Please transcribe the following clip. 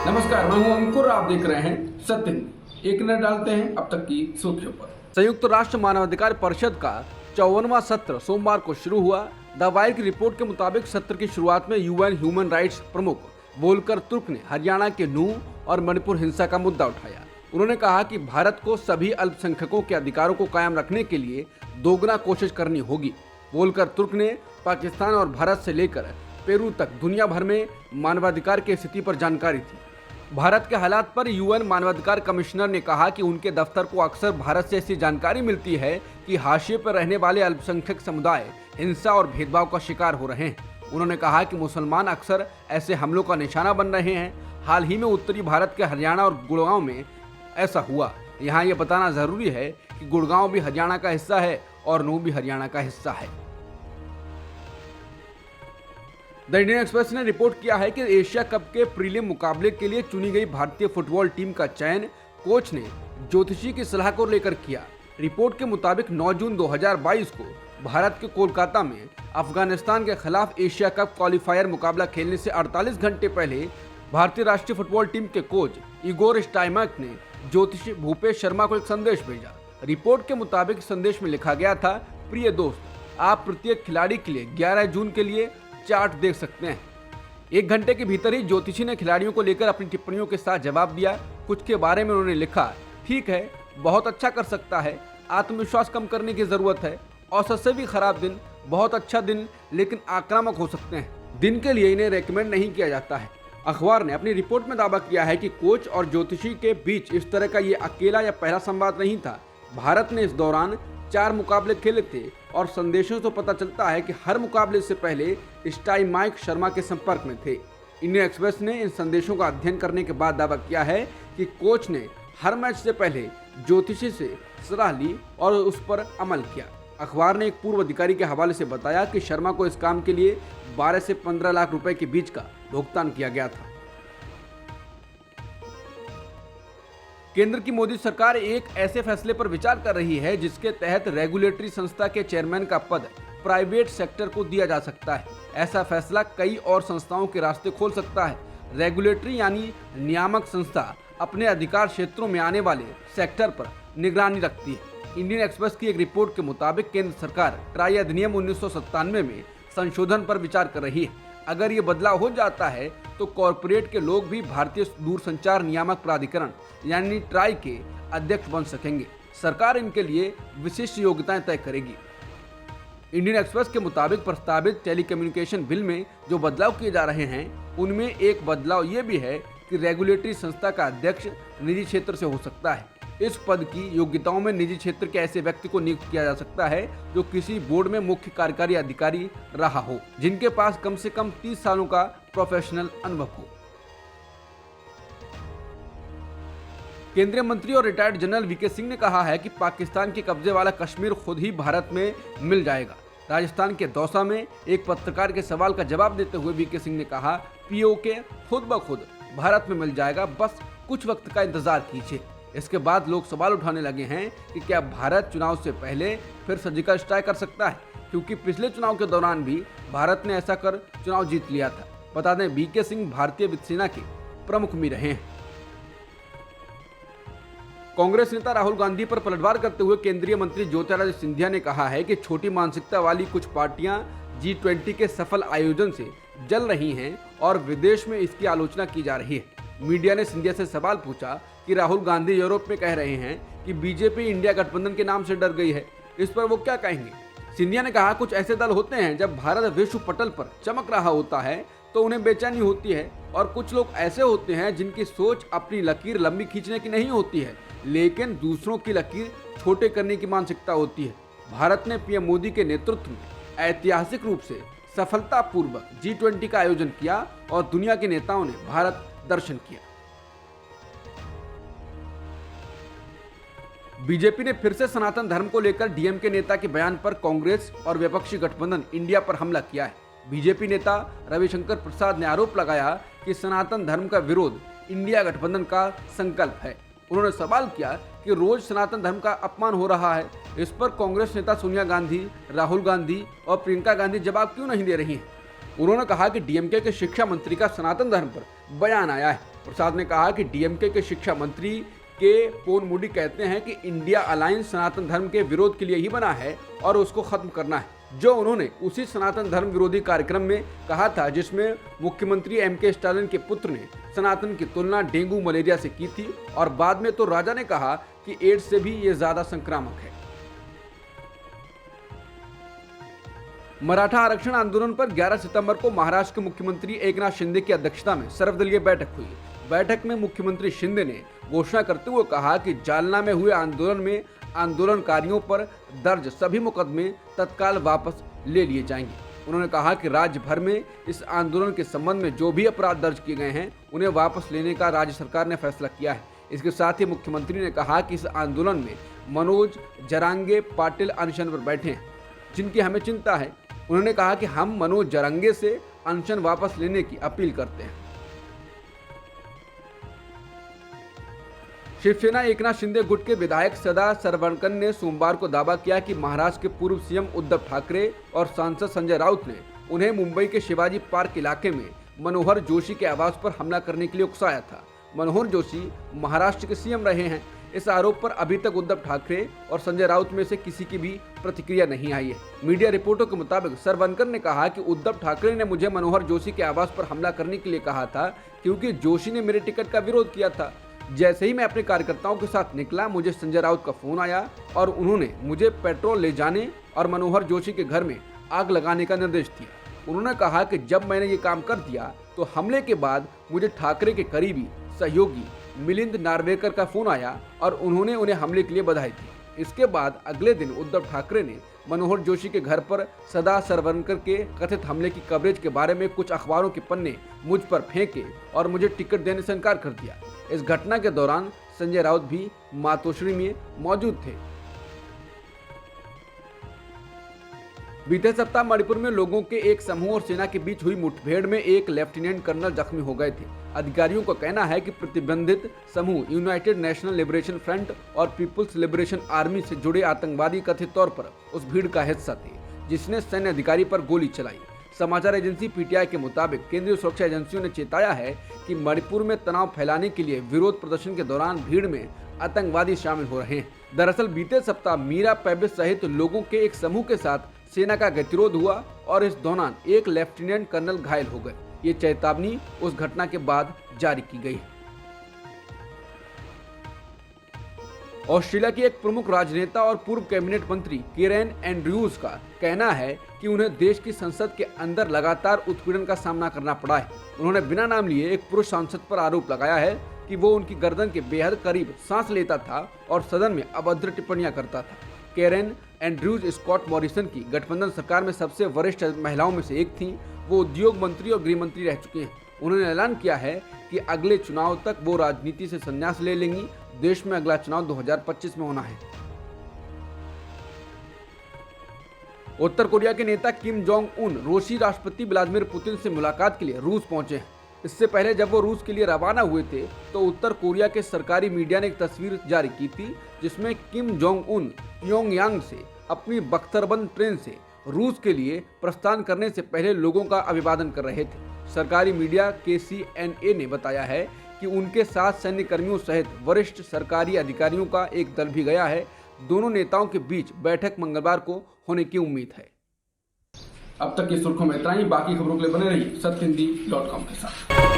नमस्कार, मैं हूं अंकुर। आप देख रहे हैं सत्य न्यूज़। एक नजर डालते हैं अब तक की सुर्खियों पर। संयुक्त राष्ट्र मानवाधिकार परिषद का 54वां सत्र सोमवार को शुरू हुआ। द वायर की रिपोर्ट के मुताबिक सत्र की शुरुआत में यूएन ह्यूमन राइट्स प्रमुख वोल्कर तुर्क ने हरियाणा के नूह और मणिपुर हिंसा का मुद्दा उठाया। उन्होंने कहा कि भारत को सभी अल्पसंख्यकों के अधिकारों को कायम रखने के लिए दोगुना कोशिश करनी होगी। वोल्कर तुर्क ने पाकिस्तान और भारत से लेकर पेरू तक दुनिया भर में मानवाधिकार की स्थिति पर जानकारी थी। भारत के हालात पर यूएन मानवाधिकार कमिश्नर ने कहा कि उनके दफ्तर को अक्सर भारत से ऐसी जानकारी मिलती है कि हाशिए पर रहने वाले अल्पसंख्यक समुदाय हिंसा और भेदभाव का शिकार हो रहे हैं। उन्होंने कहा कि मुसलमान अक्सर ऐसे हमलों का निशाना बन रहे हैं। हाल ही में उत्तरी भारत के हरियाणा और गुड़गांव में ऐसा हुआ। यहाँ ये बताना जरूरी है कि गुड़गांव भी हरियाणा का हिस्सा है और नूह भी हरियाणा का हिस्सा है। द इंडियन एक्सप्रेस ने रिपोर्ट किया है कि एशिया कप के प्रीलिम मुकाबले के लिए चुनी गई भारतीय फुटबॉल टीम का चयन कोच ने ज्योतिषी की सलाह को लेकर किया। रिपोर्ट के मुताबिक 9 जून 2022 को भारत के कोलकाता में अफगानिस्तान के खिलाफ एशिया कप क्वालिफायर मुकाबला खेलने से 48 घंटे पहले भारतीय राष्ट्रीय फुटबॉल टीम के कोच इगोर स्टाइमक ने ज्योतिषी भूपेश शर्मा को एक संदेश भेजा। रिपोर्ट के मुताबिक संदेश में लिखा गया था, प्रिय दोस्त, आप प्रत्येक खिलाड़ी के लिए 11 जून के लिए चार्ट देख सकते हैं। 1 घंटे के भीतर ही ज्योतिषी ने खिलाड़ियों को लेकर अपनी टिप्पणियों के साथ जवाब दिया। कुछ के बारे में उन्होंने लिखा, ठीक है, बहुत अच्छा कर सकता है, आत्मविश्वास कम करने की जरूरत है, औसत से भी खराब दिन, बहुत अच्छा दिन, लेकिन आक्रामक हो सकते हैं। दिन के लिए इन्हें रेकमेंड नहीं किया जाता है। अखबार ने अपनी रिपोर्ट में दावा किया है कि कोच और ज्योतिषी के बीच इस तरह का ये अकेला या पहला संवाद नहीं था। भारत ने इस दौरान 4 मुकाबले खेले थे और संदेशों से पता चलता है कि हर मुकाबले से पहले स्टाइमाइक शर्मा के संपर्क में थे। इंडियन एक्सप्रेस ने इन संदेशों का अध्ययन करने के बाद दावा किया है कि कोच ने हर मैच से पहले ज्योतिषी से सलाह ली और उस पर अमल किया। अखबार ने एक पूर्व अधिकारी के हवाले से बताया कि शर्मा को इस काम के लिए 12 से 15 लाख रुपए के बीच का भुगतान किया गया था। केंद्र की मोदी सरकार एक ऐसे फैसले पर विचार कर रही है जिसके तहत रेगुलेटरी संस्था के चेयरमैन का पद प्राइवेट सेक्टर को दिया जा सकता है। ऐसा फैसला कई और संस्थाओं के रास्ते खोल सकता है। रेगुलेटरी यानी नियामक संस्था अपने अधिकार क्षेत्रों में आने वाले सेक्टर पर निगरानी रखती है। इंडियन एक्सप्रेस की एक रिपोर्ट के मुताबिक केंद्र सरकार ट्राई अधिनियम 1997 में संशोधन पर विचार कर रही है। अगर ये बदलाव हो जाता है तो कॉरपोरेट के लोग भी भारतीय दूरसंचार नियामक प्राधिकरण यानी ट्राई के अध्यक्ष बन सकेंगे। सरकार इनके लिए विशिष्ट योग्यताएं तय करेगी। इंडियन एक्सप्रेस के मुताबिक प्रस्तावित टेलीकम्युनिकेशन बिल में जो बदलाव किए जा रहे हैं उनमें एक बदलाव ये भी है कि रेगुलेटरी संस्था का अध्यक्ष निजी क्षेत्र से हो सकता है। इस पद की योग्यताओं में निजी क्षेत्र के ऐसे व्यक्ति को नियुक्त किया जा सकता है जो किसी बोर्ड में मुख्य कार्यकारी अधिकारी रहा हो, जिनके पास कम से कम 30 सालों का प्रोफेशनल अनुभव हो। केंद्रीय मंत्री और रिटायर्ड जनरल वीके सिंह ने कहा है कि पाकिस्तान के कब्जे वाला कश्मीर खुद ही भारत में मिल जाएगा। राजस्थान के दौसा में एक पत्रकार के सवाल का जवाब देते हुए वीके सिंह ने कहा, पीओके खुद ब खुद भारत में मिल जाएगा, बस कुछ वक्त का इंतजार कीजिए। इसके बाद लोग सवाल उठाने लगे हैं कि क्या भारत चुनाव से पहले फिर सर्जिकल स्ट्राइक कर सकता है, क्योंकि पिछले चुनाव के दौरान भी भारत ने ऐसा कर चुनाव जीत लिया था। बता दें, वीके सिंह भारतीय वित्त के प्रमुख भी रहे हैं। कांग्रेस नेता राहुल गांधी पर पलटवार करते हुए केंद्रीय मंत्री ज्योतिरादित्य सिंधिया ने कहा है कि छोटी मानसिकता वाली कुछ पार्टियां G20 के सफल आयोजन से जल रही हैं और विदेश में इसकी आलोचना की जा रही है। मीडिया ने सिंधिया से सवाल पूछा कि राहुल गांधी यूरोप में कह रहे हैं कि बीजेपी इंडिया गठबंधन के नाम से डर गई है, इस पर वो क्या कहेंगे। सिंधिया ने कहा, कुछ ऐसे दल होते हैं जब भारत विश्व पटल पर चमक रहा होता है तो उन्हें बेचैनी होती है, और कुछ लोग ऐसे होते हैं जिनकी सोच अपनी लकीर लंबी खींचने की नहीं होती है, लेकिन दूसरों की लकीर छोटे करने की मानसिकता होती है। भारत ने पीएम मोदी के नेतृत्व में ऐतिहासिक रूप से सफलतापूर्वक G20 का आयोजन किया और दुनिया के नेताओं ने भारत दर्शन किया। बीजेपी ने फिर से सनातन धर्म को लेकर डीएमके नेता के बयान पर कांग्रेस और विपक्षी गठबंधन इंडिया पर हमला किया है। बीजेपी नेता रविशंकर प्रसाद ने आरोप लगाया कि सनातन धर्म का विरोध इंडिया गठबंधन का संकल्प है। उन्होंने सवाल किया कि रोज सनातन धर्म का अपमान हो रहा है, इस पर कांग्रेस नेता सोनिया गांधी, राहुल गांधी और प्रियंका गांधी जवाब क्यों नहीं दे रही हैं। उन्होंने कहा कि डीएमके के शिक्षा मंत्री का सनातन धर्म पर बयान आया है, प्रसाद ने कहा कि डीएमके के शिक्षा मंत्री के पोनमुडी कहते हैं कि इंडिया अलायंस सनातन धर्म के विरोध के लिए ही बना है और उसको खत्म करना है, जो उन्होंने उसी सनातन धर्म विरोधी कार्यक्रम में कहा था जिसमें मुख्यमंत्री एमके स्टालिन के पुत्र ने सनातन की तुलना डेंगू मलेरिया से की थी और बाद में तो राजा ने कहा कि एड्स से भी ये ज्यादा संक्रामक है। मराठा आरक्षण आंदोलन पर 11 सितंबर को महाराष्ट्र के मुख्यमंत्री एकनाथ शिंदे की अध्यक्षता में सर्वदलीय बैठक हुई। बैठक में मुख्यमंत्री शिंदे ने घोषणा करते हुए कहा कि जालना में हुए आंदोलन में आंदोलनकारियों पर दर्ज सभी मुकदमे तत्काल वापस ले लिए जाएंगे। उन्होंने कहा कि राज्य भर में इस आंदोलन के संबंध में जो भी अपराध दर्ज किए गए हैं उन्हें वापस लेने का राज्य सरकार ने फैसला किया है। इसके साथ ही मुख्यमंत्री ने कहा कि इस आंदोलन में मनोज जरांगे पाटिल अनशन पर बैठे हैं, जिनकी हमें चिंता है। उन्होंने कहा कि हम मनोज जरांगे से अनशन वापस लेने की अपील करते हैं। शिवसेना एकनाथ शिंदे गुट के विधायक सदा सरवणकर ने सोमवार को दावा किया कि महाराष्ट्र के पूर्व सीएम उद्धव ठाकरे और सांसद संजय राउत ने उन्हें मुंबई के शिवाजी पार्क इलाके में मनोहर जोशी के आवास पर हमला करने के लिए उकसाया था। मनोहर जोशी महाराष्ट्र के सीएम रहे हैं। इस आरोप पर अभी तक उद्धव ठाकरे और संजय राउत में से किसी की भी प्रतिक्रिया नहीं आई है। मीडिया रिपोर्टों के मुताबिक सरवणकर ने कहा कि उद्धव ठाकरे ने मुझे मनोहर जोशी के आवास पर हमला करने के लिए कहा था क्योंकि जोशी ने मेरे टिकट का विरोध किया था। जैसे ही मैं अपने कार्यकर्ताओं के साथ निकला, मुझे संजय राउत का फोन आया और उन्होंने मुझे पेट्रोल ले जाने और मनोहर जोशी के घर में आग लगाने का निर्देश दिया। उन्होंने कहा कि जब मैंने ये काम कर दिया तो हमले के बाद मुझे ठाकरे के करीबी सहयोगी मिलिंद नार्वेकर का फोन आया और उन्होंने उन्हें हमले के लिए बधाई दी। इसके बाद अगले दिन उद्धव ठाकरे ने मनोहर जोशी के घर पर सदा सरवणकर के कथित हमले की कवरेज के बारे में कुछ अखबारों के पन्ने मुझ पर फेंके और मुझे टिकट देने से इनकार कर दिया। इस घटना के दौरान संजय राउत भी मातोश्री में मौजूद थे। बीते सप्ताह मणिपुर में लोगों के एक समूह और सेना के बीच हुई मुठभेड़ में एक लेफ्टिनेंट कर्नल जख्मी हो गए थे। अधिकारियों का कहना है कि प्रतिबंधित समूह यूनाइटेड नेशनल लिबरेशन फ्रंट और पीपुल्स लिबरेशन आर्मी से जुड़े आतंकवादी कथित तौर पर उस भीड़ का हिस्सा थे, जिसने सैन्य अधिकारी पर गोली चलाई। समाचार एजेंसी पीटीआई के मुताबिक केंद्रीय सुरक्षा एजेंसियों ने चेताया है कि मणिपुर में तनाव फैलाने के लिए विरोध प्रदर्शन के दौरान भीड़ में आतंकवादी शामिल हो रहे हैं। दरअसल बीते सप्ताह मीरा पैबिस सहित लोगों के एक समूह के साथ सेना का गतिरोध हुआ और इस दौरान एक लेफ्टिनेंट कर्नल घायल हो गए। ये चेतावनी उस घटना के बाद जारी की गई। ऑस्ट्रेलिया की एक प्रमुख राजनेता और पूर्व कैबिनेट मंत्री केरेन एंड्रयूज का कहना है कि उन्हें देश की संसद के अंदर लगातार उत्पीड़न का सामना करना पड़ा है। उन्होंने बिना नाम लिए एक पुरुष सांसद पर आरोप लगाया है कि वो उनकी गर्दन के बेहद करीब सांस लेता था और सदन में अभद्र टिप्पणियां करता था। केरेन एंड्रयूज स्कॉट मॉरिसन की गठबंधन सरकार में सबसे वरिष्ठ महिलाओं में से एक थी। वो उद्योग मंत्री और गृह मंत्री रह चुके हैं। उन्होंने ऐलान किया है कि अगले चुनाव तक वो राजनीति से संन्यास ले लेंगी। देश में अगला चुनाव 2025 में होना है। उत्तर कोरिया के नेता किम जोंग उन रूसी राष्ट्रपति व्लादिमीर पुतिन से मुलाकात के लिए रूस पहुंचे हैं। इससे पहले जब वो रूस के लिए रवाना हुए थे तो उत्तर कोरिया के सरकारी मीडिया ने एक तस्वीर जारी की थी जिसमें किम जोंग उन प्योंगयांग से अपनी बख्तरबंद ट्रेन से रूस के लिए प्रस्थान करने से पहले लोगों का अभिवादन कर रहे थे। सरकारी मीडिया KCNA ने बताया है कि उनके साथ सैन्य कर्मियों सहित वरिष्ठ सरकारी अधिकारियों का एक दल भी गया है। दोनों नेताओं के बीच बैठक मंगलवार को होने की उम्मीद है। अब तक की सुर्खियों में इतना ही। बाकी खबरों के लिए बने रहिए सत्यहिंदी.com के साथ।